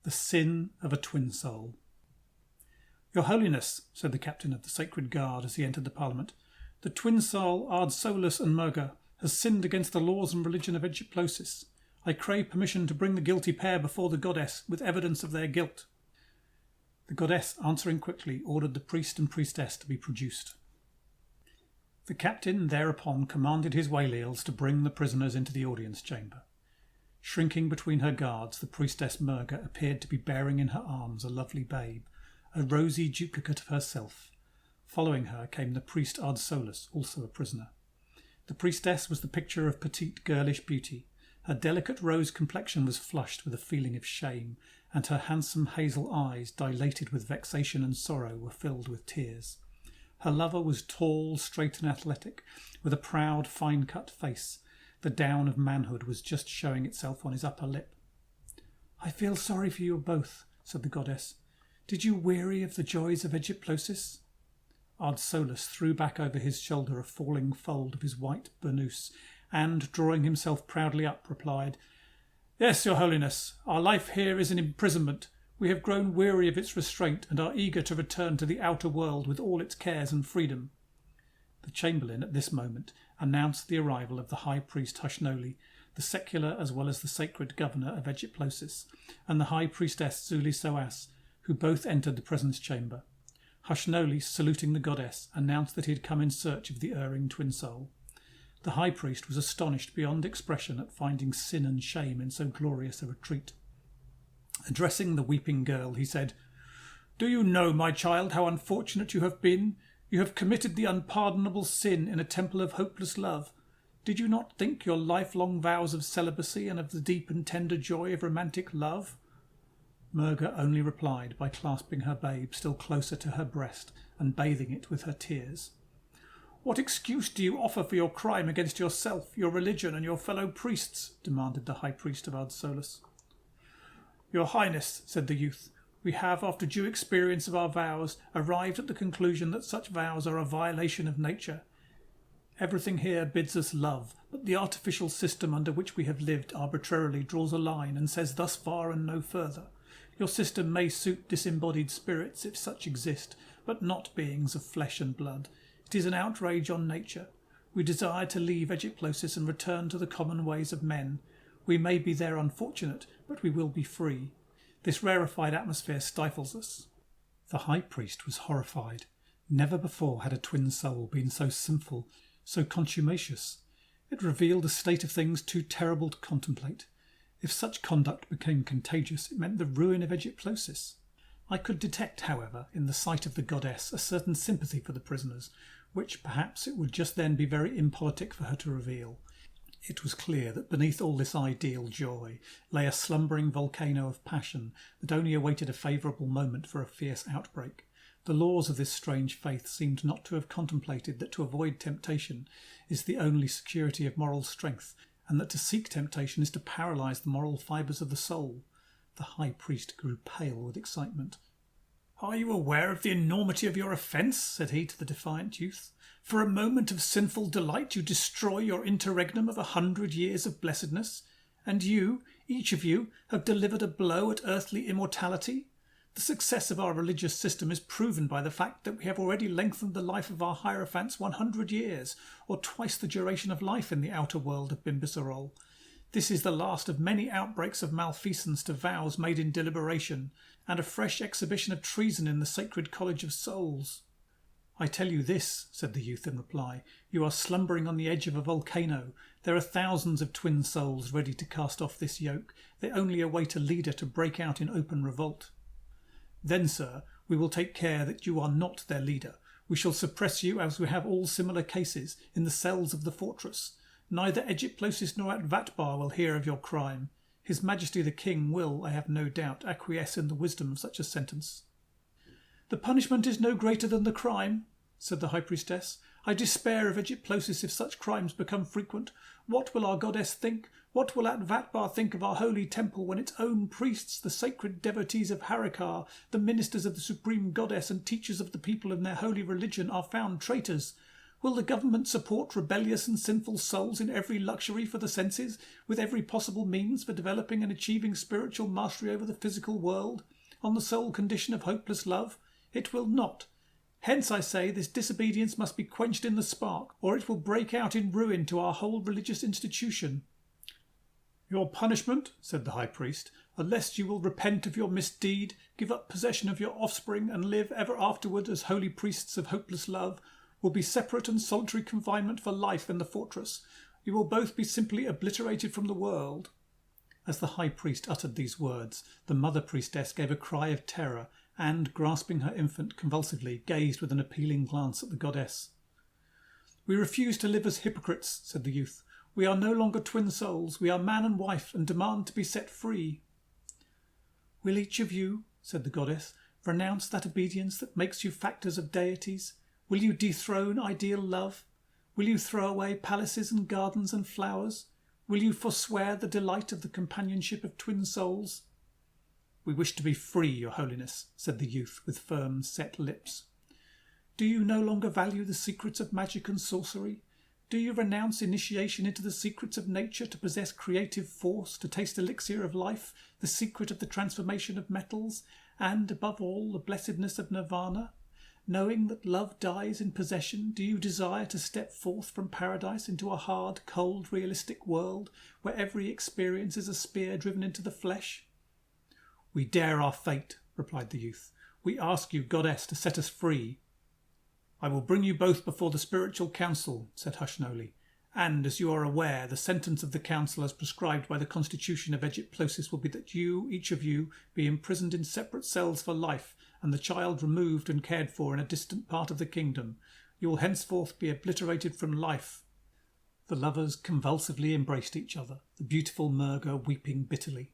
The sin of a twin soul. Your Holiness, said the captain of the Sacred Guard as he entered the Parliament, the twin soul Ardsolus and Murga has sinned against the laws and religion of Egyptlosis. I crave permission to bring the guilty pair before the goddess with evidence of their guilt. The goddess, answering quickly, ordered the priest and priestess to be produced. The captain thereupon commanded his wayleals to bring the prisoners into the audience chamber. Shrinking between her guards, the priestess Murga appeared to be bearing in her arms a lovely babe, a rosy duplicate of herself. Following her came the priest Ardsolus, also a prisoner. The priestess was the picture of petite girlish beauty. Her delicate rose complexion was flushed with a feeling of shame, and her handsome hazel eyes, dilated with vexation and sorrow, were filled with tears. Her lover was tall, straight and athletic, with a proud, fine-cut face. The down of manhood was just showing itself on his upper lip. I feel sorry for you both, said the goddess. Did you weary of the joys of Egyptlosis? Ardsolus threw back over his shoulder a falling fold of his white burnous, and, drawing himself proudly up, replied, Yes, your Holiness, our life here is an imprisonment. We have grown weary of its restraint and are eager to return to the outer world with all its cares and freedom. The chamberlain at this moment announced the arrival of the high priest Hushnoli, the secular as well as the sacred governor of Egyptlosis, and the high priestess Zuli Soas, who both entered the presence chamber. Hushnoli, saluting the goddess, announced that he had come in search of the erring twin soul. The high priest was astonished beyond expression at finding sin and shame in so glorious a retreat. Addressing the weeping girl, he said, Do you know, my child, how unfortunate you have been? You have committed the unpardonable sin in a temple of hopeless love. Did you not think your lifelong vows of celibacy and of the deep and tender joy of romantic love? Murga only replied by clasping her babe still closer to her breast and bathing it with her tears. What excuse do you offer for your crime against yourself, your religion, and your fellow priests? Demanded the high priest of Ardsolus. Your Highness, said the youth, we have, after due experience of our vows, arrived at the conclusion that such vows are a violation of nature. Everything here bids us love, but the artificial system under which we have lived arbitrarily draws a line and says thus far and no further. Your system may suit disembodied spirits, if such exist, but not beings of flesh and blood. It is an outrage on nature. We desire to leave Egyptlosis and return to the common ways of men. We may be there unfortunate, but we will be free. This rarefied atmosphere stifles us. The high priest was horrified. Never before had a twin soul been so sinful, so contumacious. It revealed a state of things too terrible to contemplate. If such conduct became contagious, it meant the ruin of Egyptlosis. I could detect, however, in the sight of the goddess a certain sympathy for the prisoners, which perhaps it would just then be very impolitic for her to reveal. It was clear that beneath all this ideal joy lay a slumbering volcano of passion that only awaited a favourable moment for a fierce outbreak. The laws of this strange faith seemed not to have contemplated that to avoid temptation is the only security of moral strength, and that to seek temptation is to paralyse the moral fibres of the soul. The high priest grew pale with excitement. Are you aware of the enormity of your offence? Said he to the defiant youth. For a moment of sinful delight you destroy your interregnum of 100 years of blessedness, and you, each of you, have delivered a blow at earthly immortality. The success of our religious system is proven by the fact that we have already lengthened the life of our hierophants 100 years, or twice the duration of life in the outer world of Bimbisarol. This is the last of many outbreaks of malfeasance to vows made in deliberation, and a fresh exhibition of treason in the sacred college of souls. I tell you this, said the youth in reply, you are slumbering on the edge of a volcano. There are thousands of twin souls ready to cast off this yoke. They only await a leader to break out in open revolt. Then, sir, we will take care that you are not their leader. We shall suppress you, as we have all similar cases, in the cells of the fortress. Neither Egyptlosis nor Atvatabar will hear of your crime. His Majesty the King will, I have no doubt, acquiesce in the wisdom of such a sentence. The punishment is no greater than the crime, said the high priestess. I despair of Egyptlosis if such crimes become frequent. What will our goddess think? What will Atvatabar think of our holy temple when its own priests, the sacred devotees of Harakar, the ministers of the supreme goddess and teachers of the people in their holy religion, are found traitors? Will the government support rebellious and sinful souls in every luxury for the senses, with every possible means for developing and achieving spiritual mastery over the physical world, on the sole condition of hopeless love? It will not. Hence, I say, this disobedience must be quenched in the spark, or it will break out in ruin to our whole religious institution. Your punishment, said the high priest, unless you will repent of your misdeed, give up possession of your offspring, and live ever afterward as holy priests of hopeless love, will be separate and solitary confinement for life in the fortress. You will both be simply obliterated from the world. As the high priest uttered these words, the mother priestess gave a cry of terror and, grasping her infant convulsively, gazed with an appealing glance at the goddess. We refuse to live as hypocrites, said the youth. We are no longer twin souls. We are man and wife, and demand to be set free. Will each of you, said the goddess, renounce that obedience that makes you factors of deities? Will you dethrone ideal love? Will you throw away palaces and gardens and flowers? Will you forswear the delight of the companionship of twin souls? We wish to be free, your holiness, said the youth with firm, set lips. Do you no longer value the secrets of magic and sorcery? Do you renounce initiation into the secrets of nature to possess creative force, to taste elixir of life, the secret of the transformation of metals, and, above all, the blessedness of nirvana? Knowing that love dies in possession, do you desire to step forth from paradise into a hard, cold, realistic world, where every experience is a spear driven into the flesh? We dare our fate, replied the youth. We ask you, goddess, to set us free. I will bring you both before the spiritual council, said Hushnoli, and, as you are aware, the sentence of the council as prescribed by the constitution of Egyptlosis will be that you, each of you, be imprisoned in separate cells for life, and the child removed and cared for in a distant part of the kingdom. You will henceforth be obliterated from life. The lovers convulsively embraced each other, the beautiful Murga weeping bitterly.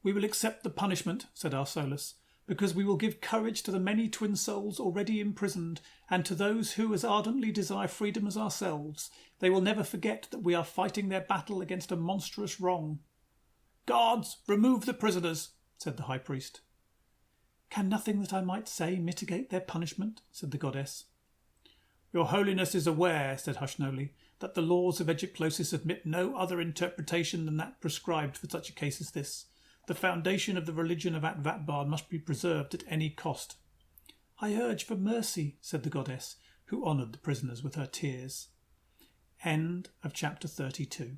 We will accept the punishment, said Arsolus, because we will give courage to the many twin souls already imprisoned, and to those who as ardently desire freedom as ourselves. They will never forget that we are fighting their battle against a monstrous wrong. Guards, remove the prisoners, said the high priest. Can nothing that I might say mitigate their punishment? Said the goddess. Your holiness is aware, said Hushnoli, that the laws of Egyptlosis admit no other interpretation than that prescribed for such a case as this. The foundation of the religion of Atvatabar must be preserved at any cost. I urge for mercy, said the goddess, who honoured the prisoners with her tears. End of chapter 32.